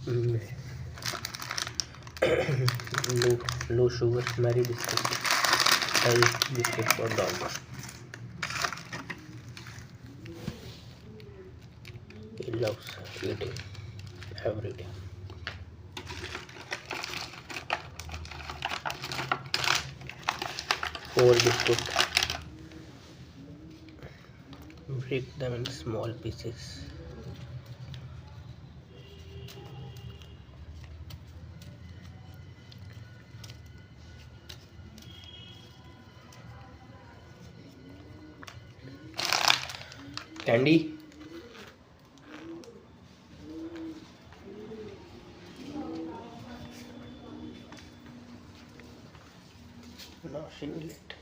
Mm, low sugar Mary biscuit. Health biscuit for dogs. He loves eating every day. Four biscuit. Break them in small pieces. Candy. Now she will eat.